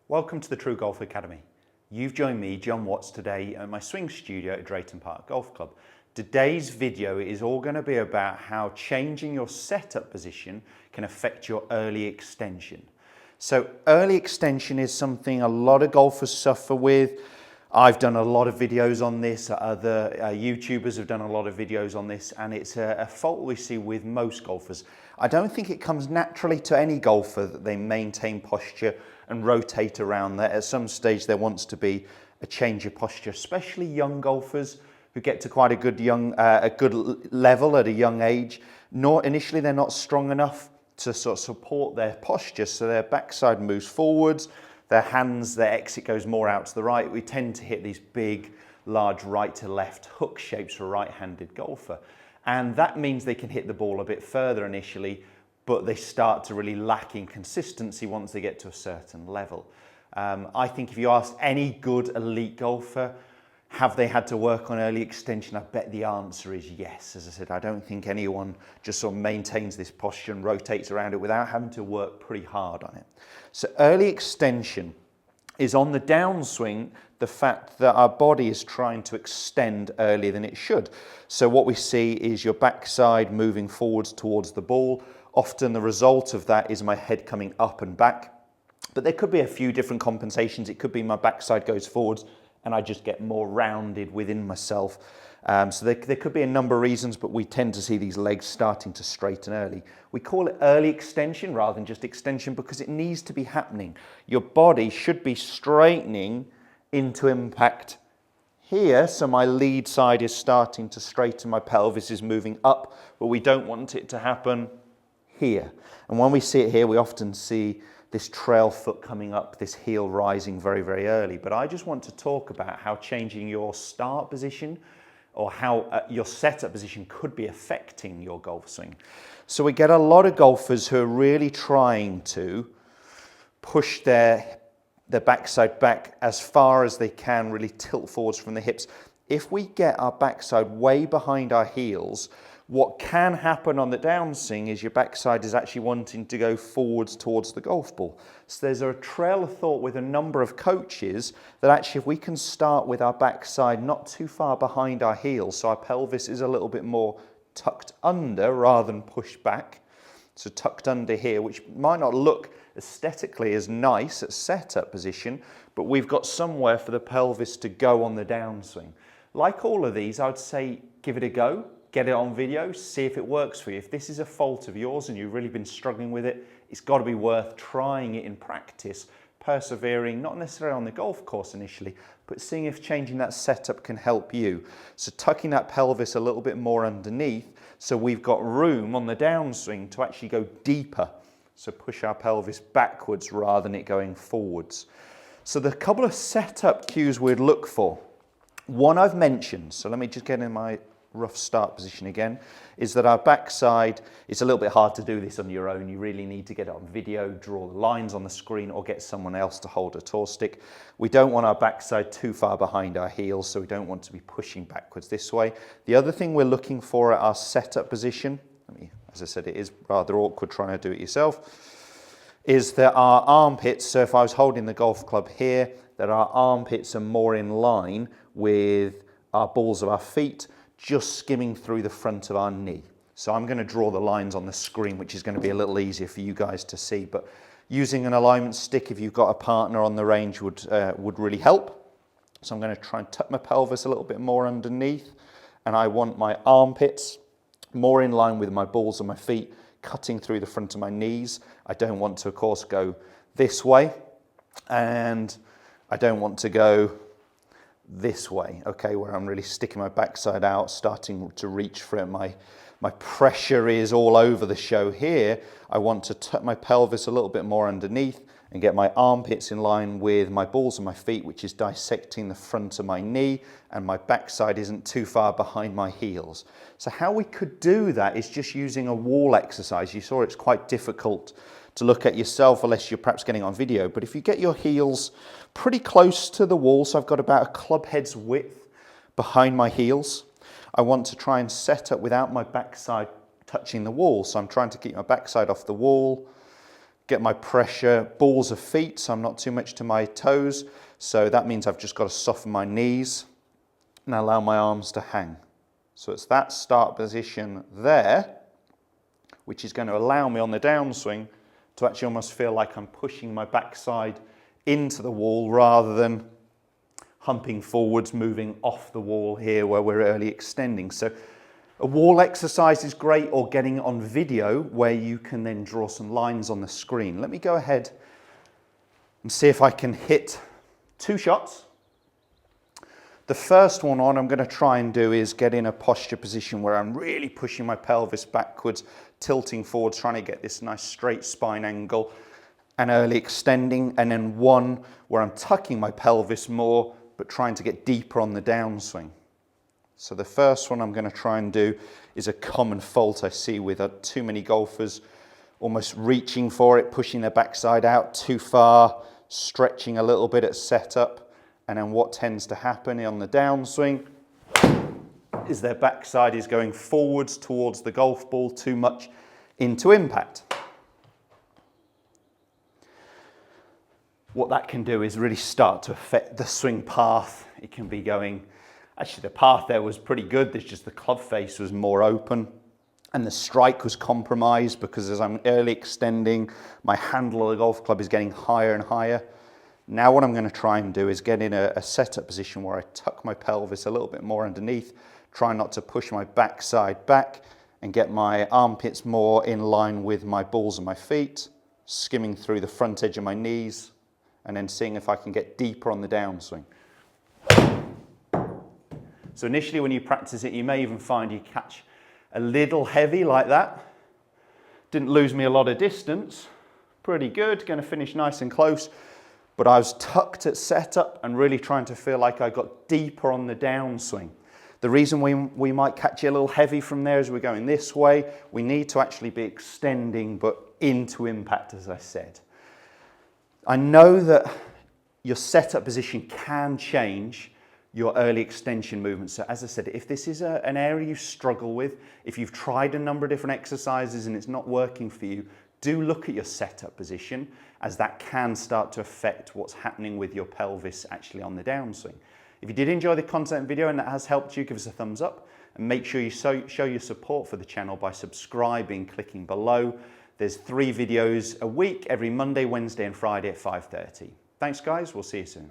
Welcome to the TruGolf Academy. You've joined me, Jon Watts, today at my swing studio at Drayton Park Golf Club. Today's video is all going to be about how changing your setup position can affect your early extension. So early extension is something a lot of golfers suffer with. I've done a lot of videos on this, other YouTubers have done a lot of videos on this, and it's a fault we see with most golfers. I don't think it comes naturally to any golfer that they maintain posture and rotate around there. At some stage there wants to be a change of posture, especially young golfers who get to quite a good level at a young age. Initially they're not strong enough to sort of support their posture, so their backside moves forwards, their hands, their exit goes more out to the right. We tend to hit these big, large right to left hook shapes for a right-handed golfer. And that means they can hit the ball a bit further initially, but they start to really lack in consistency once they get to a certain level. I think if you asked any good elite golfer, have they had to work on early extension? I bet the answer is yes. As I said, I don't think anyone just sort of maintains this posture and rotates around it without having to work pretty hard on it. So early extension is on the downswing, the fact that our body is trying to extend earlier than it should. So what we see is your backside moving forwards towards the ball. Often the result of that is my head coming up and back. But there could be a few different compensations. It could be my backside goes forwards and I just get more rounded within myself. So there could be a number of reasons, but we tend to see these legs starting to straighten early. We call it early extension rather than just extension because it needs to be happening. Your body should be straightening into impact here, so my lead side is starting to straighten, my pelvis is moving up, but we don't want it to happen here. And when we see it here, we often see this trail foot coming up, this heel rising very, very early. But I just want to talk about how changing your start position or how your setup position could be affecting your golf swing. So we get a lot of golfers who are really trying to push their backside back as far as they can, really tilt forwards from the hips. If we get our backside way behind our heels, what can happen on the downswing is your backside is actually wanting to go forwards towards the golf ball. So there's a trail of thought with a number of coaches that actually if we can start with our backside not too far behind our heels, so our pelvis is a little bit more tucked under rather than pushed back. So tucked under here, which might not look aesthetically as nice at setup position, but we've got somewhere for the pelvis to go on the downswing. Like all of these, I would say give it a go. Get it on video, see if it works for you. If this is a fault of yours and you've really been struggling with it, it's got to be worth trying it in practice, persevering, not necessarily on the golf course initially, but seeing if changing that setup can help you. So tucking that pelvis a little bit more underneath, so we've got room on the downswing to actually go deeper. So push our pelvis backwards rather than it going forwards. So the couple of setup cues we'd look for. One I've mentioned, so let me just get in my rough start position again, is that our backside, it's a little bit hard to do this on your own. You really need to get it on video, draw the lines on the screen or get someone else to hold a tour stick. We don't want our backside too far behind our heels, so we don't want to be pushing backwards this way. The other thing we're looking for at our setup position, as I said, it is rather awkward trying to do it yourself, is that our armpits, so if I was holding the golf club here, that our armpits are more in line with our balls of our feet, just skimming through the front of our knee. So I'm going to draw the lines on the screen, which is going to be a little easier for you guys to see, but using an alignment stick if you've got a partner on the range would really help. So I'm going to try and tuck my pelvis a little bit more underneath, and I want my armpits more in line with my balls of my feet, cutting through the front of my knees. I don't want to, of course, go this way, and I don't want to go this way, okay, where I'm really sticking my backside out, starting to reach for it. My pressure is all over the show here. I want to tuck my pelvis a little bit more underneath and get my armpits in line with my balls of my feet, which is dissecting the front of my knee, and my backside isn't too far behind my heels. So how we could do that is just using a wall exercise. You saw it's quite difficult to look at yourself unless you're perhaps getting on video, but if you get your heels pretty close to the wall, so I've got about a club head's width behind my heels, I want to try and set up without my backside touching the wall. So I'm trying to keep my backside off the wall, get my pressure, balls of feet, so I'm not too much to my toes. So that means I've just got to soften my knees and allow my arms to hang. So it's that start position there, which is going to allow me on the downswing to actually almost feel like I'm pushing my backside into the wall rather than humping forwards, moving off the wall here where we're early extending. So a wall exercise is great, or getting it on video where you can then draw some lines on the screen. Let me go ahead and see if I can hit 2 shots. The first one I'm going to try and do is get in a posture position where I'm really pushing my pelvis backwards, tilting forwards, trying to get this nice straight spine angle and early extending, and then one where I'm tucking my pelvis more but trying to get deeper on the downswing. So the first one I'm going to try and do is a common fault I see with too many golfers, almost reaching for it, pushing their backside out too far, stretching a little bit at setup, and then what tends to happen on the downswing is their backside is going forwards towards the golf ball too much into impact. What that can do is really start to affect the swing path. It can be going, actually the path there was pretty good, there's just the club face was more open and the strike was compromised because as I'm early extending, my handle of the golf club is getting higher and higher. Now what I'm going to try and do is get in a setup position where I tuck my pelvis a little bit more underneath, try not to push my backside back and get my armpits more in line with my balls of my feet, skimming through the front edge of my knees, and then seeing if I can get deeper on the downswing. So initially when you practice it, you may even find you catch a little heavy like that. Didn't lose me a lot of distance. Pretty good, going to finish nice and close. But I was tucked at setup and really trying to feel like I got deeper on the downswing. The reason we might catch you a little heavy from there is we're going this way. We need to actually be extending but into impact, as I said. I know that your setup position can change your early extension movement. So as I said, if this is an area you struggle with, if you've tried a number of different exercises and it's not working for you, do look at your setup position, as that can start to affect what's happening with your pelvis actually on the downswing. If you did enjoy the content video and that has helped you, give us a thumbs up and make sure you show your support for the channel by subscribing, clicking below. There's 3 videos a week, every Monday, Wednesday and Friday at 5:30. Thanks guys, we'll see you soon.